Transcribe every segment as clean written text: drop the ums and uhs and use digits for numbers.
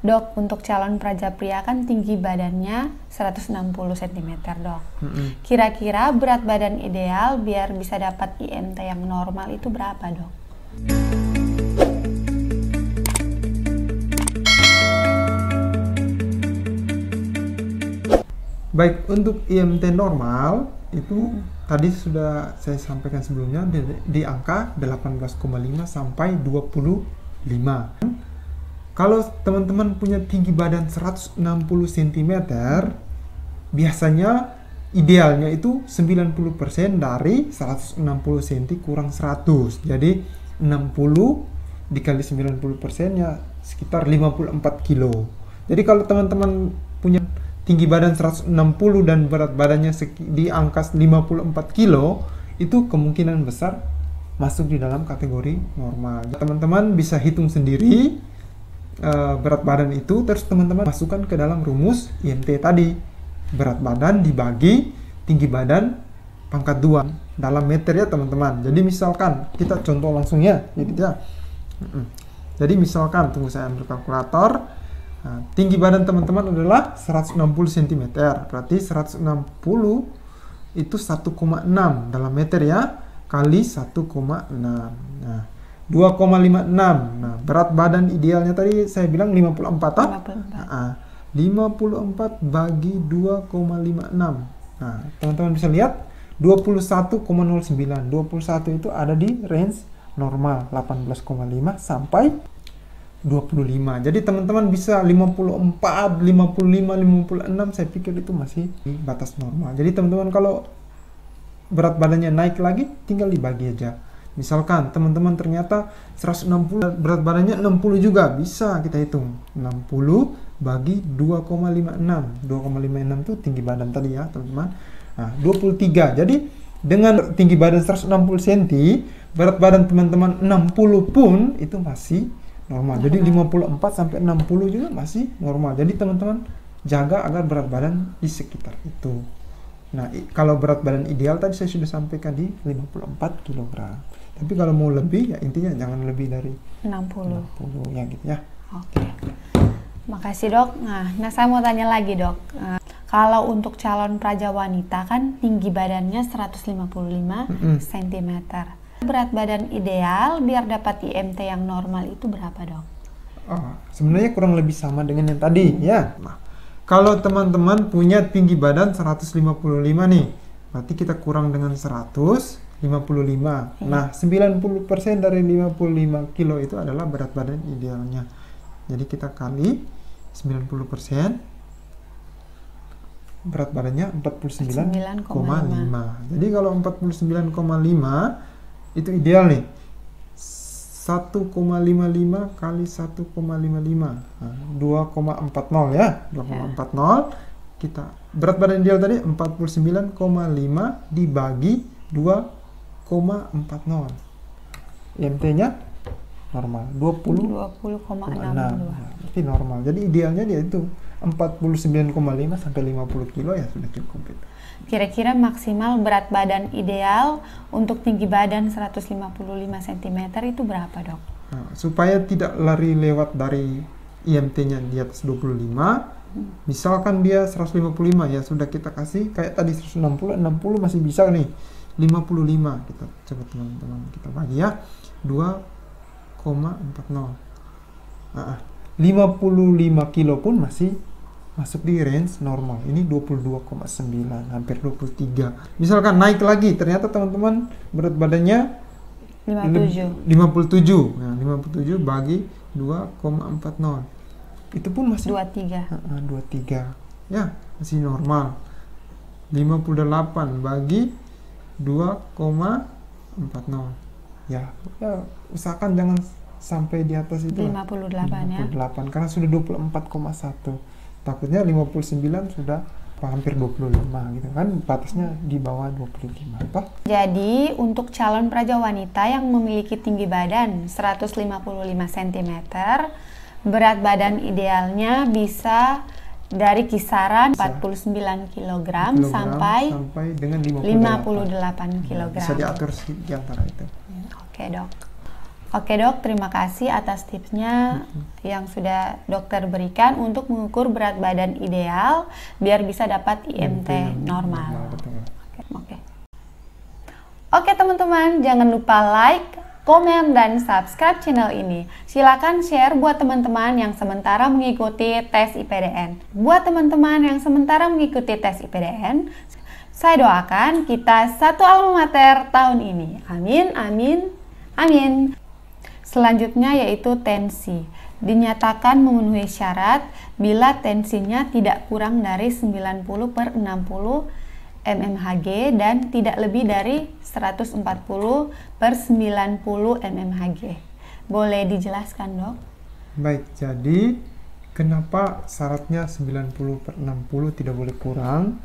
Dok, untuk calon praja pria kan tinggi badannya 160 cm, Dok. Kira-kira berat badan ideal biar bisa dapat IMT yang normal itu berapa, Dok? Baik, untuk IMT normal itu tadi sudah saya sampaikan sebelumnya di angka 18,5 sampai 25. Kalau teman-teman punya tinggi badan 160 cm, biasanya idealnya itu 90% dari 160 cm kurang 100. Jadi 60 dikali 90% ya sekitar 54 kilo. Jadi kalau teman-teman punya tinggi badan 160 dan berat badannya di angka 54 kilo, itu kemungkinan besar masuk di dalam kategori normal. Teman-teman bisa hitung sendiri berat badan itu, terus teman-teman masukkan ke dalam rumus IMT tadi. Berat badan dibagi tinggi badan pangkat 2 dalam meter ya teman-teman. Jadi misalkan kita contoh langsung ya. Jadi misalkan, tunggu saya ambil kalkulator. Tinggi badan teman-teman adalah 160 cm. Berarti 160 itu 1,6 dalam meter ya, kali 1,6. Nah, 2,56. Nah, berat badan idealnya tadi saya bilang 54 toh? 54 bagi 2,56. Nah, teman-teman bisa lihat 21,09. 21 itu ada di range normal 18,5 sampai 25. Jadi teman-teman bisa 54, 55, 56, saya pikir itu masih di batas normal. Jadi teman-teman kalau berat badannya naik lagi, tinggal dibagi aja. Misalkan teman-teman ternyata 160, berat badannya 60 juga, bisa kita hitung 60 bagi 2,56. 2,56 itu tinggi badan tadi ya teman-teman. Nah, 23. Jadi dengan tinggi badan 160 cm, berat badan teman-teman 60 pun itu masih normal. Jadi 54 sampai 60 juga masih normal. Jadi teman-teman jaga agar berat badan di sekitar itu. Nah, kalau berat badan ideal tadi saya sudah sampaikan di 54 kg. Tapi kalau mau lebih ya intinya jangan lebih dari 60 ya gitu ya. Oke. Makasih, Dok. Nah, saya mau tanya lagi, Dok. Kalau untuk calon praja wanita kan tinggi badannya 155 cm. Berat badan ideal biar dapat IMT yang normal itu berapa, Dok? Sebenarnya kurang lebih sama dengan yang tadi ya. Nah, kalau teman-teman punya tinggi badan 155 nih, berarti kita kurang dengan 155. Nah, 90% dari 55 kilo itu adalah berat badan idealnya. Jadi kita kali 90%, berat badannya 49,5. Jadi kalau 49,5 itu ideal nih. 1,55 kali 1,55. Nah, 2,40 ya. 2,40. Kita berat badan ideal tadi 49,5 dibagi 2,40. IMT-nya normal 20,6. Berarti normal. Jadi idealnya dia itu 49,5 sampai 50 kilo ya sudah cukup itu. Kira-kira maksimal berat badan ideal untuk tinggi badan 155 cm itu berapa, Dok? Nah, supaya tidak lari lewat dari IMT-nya di atas 25, misalkan dia 155 ya sudah kita kasih kayak tadi 160, 60 masih bisa nih. 55 kita coba teman-teman kita bagi ya. 2,40. 55 kilo pun masih masuk di range normal. Ini 22,9, hampir 23. Misalkan naik lagi, ternyata teman-teman berat badannya 57. Nah, 57 bagi 2,40. Itu pun masih 23. Ya, masih normal. 58 bagi 2,40. Ya, usahakan jangan sampai di atas itu 58 ya. Karena sudah 24,1. Takutnya 59 sudah hampir 25 gitu kan, batasnya di bawah 25 apa? Jadi untuk calon praja wanita yang memiliki tinggi badan 155 cm, berat badan idealnya bisa dari kisaran 49 kg sampai dengan 58 kg. Bisa diatur di antara itu. Oke, Dok. Oke dok, terima kasih atas tipsnya yang sudah dokter berikan untuk mengukur berat badan ideal biar bisa dapat IMT normal. Oke teman-teman, jangan lupa like, komen, dan subscribe channel ini. Silakan share buat teman-teman yang sementara mengikuti tes IPDN. Buat teman-teman yang sementara mengikuti tes IPDN, saya doakan kita satu alma mater tahun ini. Amin, amin, amin. Selanjutnya yaitu tensi. Dinyatakan memenuhi syarat bila tensinya tidak kurang dari 90/60 mmHg dan tidak lebih dari 140/90 mmHg. Boleh dijelaskan dok? Baik, jadi kenapa syaratnya 90/60 tidak boleh kurang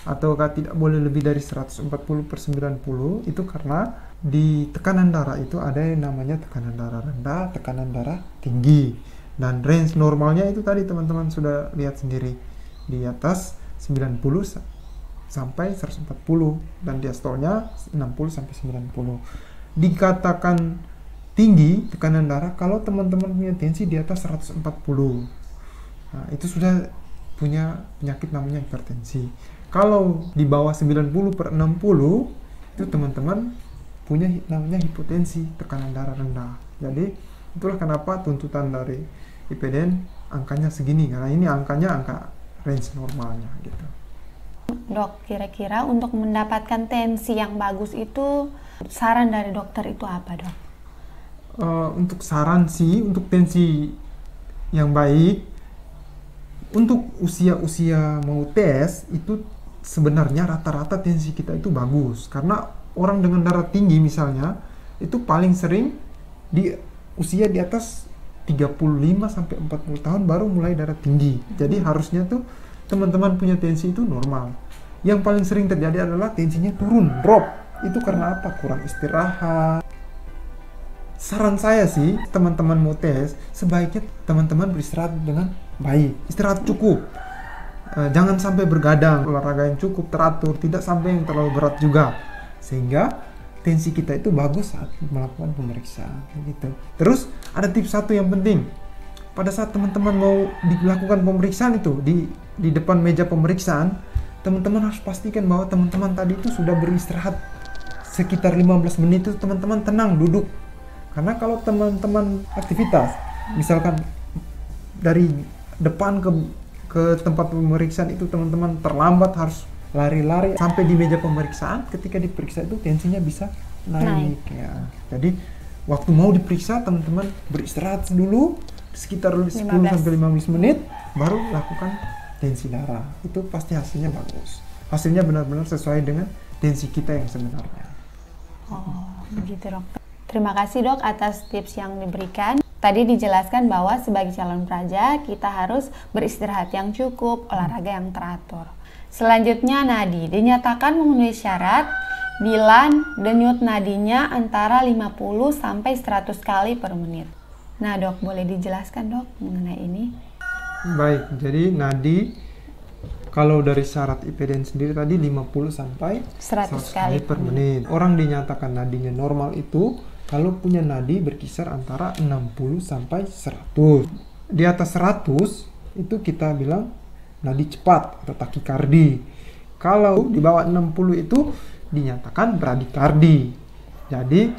ataukah tidak boleh lebih dari 140/90? Itu karena di tekanan darah itu ada yang namanya tekanan darah rendah, tekanan darah tinggi, dan range normalnya itu tadi teman-teman sudah lihat sendiri di atas 90 sampai 140 dan diastolnya 60 sampai 90. Dikatakan tinggi tekanan darah kalau teman-teman punya tensi di atas 140. Nah, itu sudah punya penyakit namanya hipertensi. Kalau di bawah 90/60 itu teman-teman punya namanya hipotensi, tekanan darah rendah. Jadi itulah kenapa tuntutan dari IPDN angkanya segini, karena ini angkanya angka range normalnya gitu. Dok, kira-kira untuk mendapatkan tensi yang bagus itu saran dari dokter itu apa dok? Untuk saran sih, untuk tensi yang baik, untuk usia-usia mau tes itu sebenarnya rata-rata tensi kita itu bagus, karena orang dengan darah tinggi misalnya itu paling sering di usia di atas 35 sampai 40 tahun baru mulai darah tinggi. Jadi harusnya tuh teman-teman punya tensi itu normal. Yang paling sering terjadi adalah tensinya turun, drop. Itu karena apa? Kurang istirahat. Saran saya sih, teman-teman mau tes, sebaiknya teman-teman beristirahat dengan baik. Istirahat cukup. Jangan sampai bergadang, olahraga yang cukup, teratur, tidak sampai yang terlalu berat juga. Sehingga tensi kita itu bagus saat melakukan pemeriksaan gitu. Terus ada tips satu yang penting. Pada saat teman-teman mau dilakukan pemeriksaan itu di depan meja pemeriksaan, teman-teman harus pastikan bahwa teman-teman tadi itu sudah beristirahat sekitar 15 menit itu teman-teman tenang duduk. Karena kalau teman-teman aktivitas, misalkan dari depan ke tempat pemeriksaan itu teman-teman terlambat harus lari-lari sampai di meja pemeriksaan, ketika diperiksa itu tensinya bisa naik. Ya. Jadi waktu mau diperiksa teman-teman beristirahat dulu sekitar 10 sampai 15 menit baru lakukan tensi darah. Itu pasti hasilnya bagus. Hasilnya benar-benar sesuai dengan tensi kita yang sebenarnya. Oh, begitu dok. Terima kasih dok atas tips yang diberikan. Tadi dijelaskan bahwa sebagai calon praja kita harus beristirahat yang cukup, olahraga yang teratur. Selanjutnya nadi, dinyatakan memenuhi syarat bila denyut nadinya antara 50 sampai 100 kali per menit. Nah dok, boleh dijelaskan dok mengenai ini? Baik, jadi nadi kalau dari syarat IPDN sendiri tadi 50 sampai 100 kali per menit. Orang dinyatakan nadinya normal itu kalau punya nadi berkisar antara 60 sampai 100. Di atas 100 itu kita bilang nadi cepat atau takikardi. Kalau di bawah 60 itu dinyatakan bradikardi. Jadi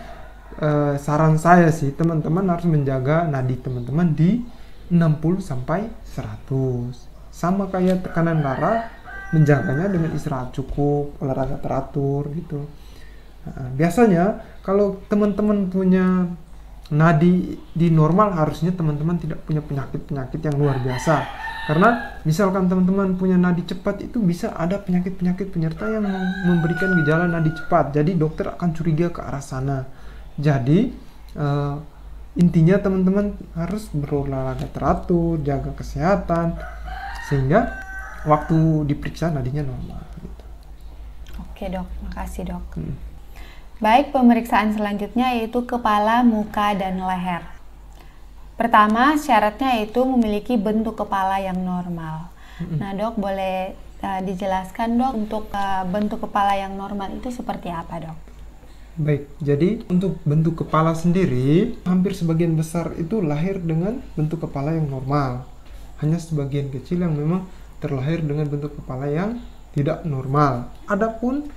saran saya sih teman-teman harus menjaga nadi teman-teman di 60 sampai 100. Sama kayak tekanan darah, menjaganya dengan istirahat cukup, olahraga teratur gitu. Biasanya kalau teman-teman punya nadi di normal, harusnya teman-teman tidak punya penyakit-penyakit yang luar biasa. Karena misalkan teman-teman punya nadi cepat, itu bisa ada penyakit-penyakit penyerta yang memberikan gejala nadi cepat. Jadi dokter akan curiga ke arah sana. Jadi intinya teman-teman harus berolahraga teratur, jaga kesehatan, sehingga waktu diperiksa nadinya normal. Gitu. Oke dok, makasih dok. Baik, pemeriksaan selanjutnya yaitu kepala, muka, dan leher. Pertama, syaratnya yaitu memiliki bentuk kepala yang normal. Nah dok, boleh dijelaskan dok untuk bentuk kepala yang normal itu seperti apa dok? Baik, jadi untuk bentuk kepala sendiri, hampir sebagian besar itu lahir dengan bentuk kepala yang normal. Hanya sebagian kecil yang memang terlahir dengan bentuk kepala yang tidak normal. Adapun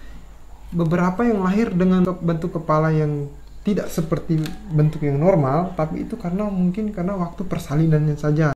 beberapa yang lahir dengan bentuk kepala yang tidak seperti bentuk yang normal, tapi itu mungkin karena waktu persalinannya saja.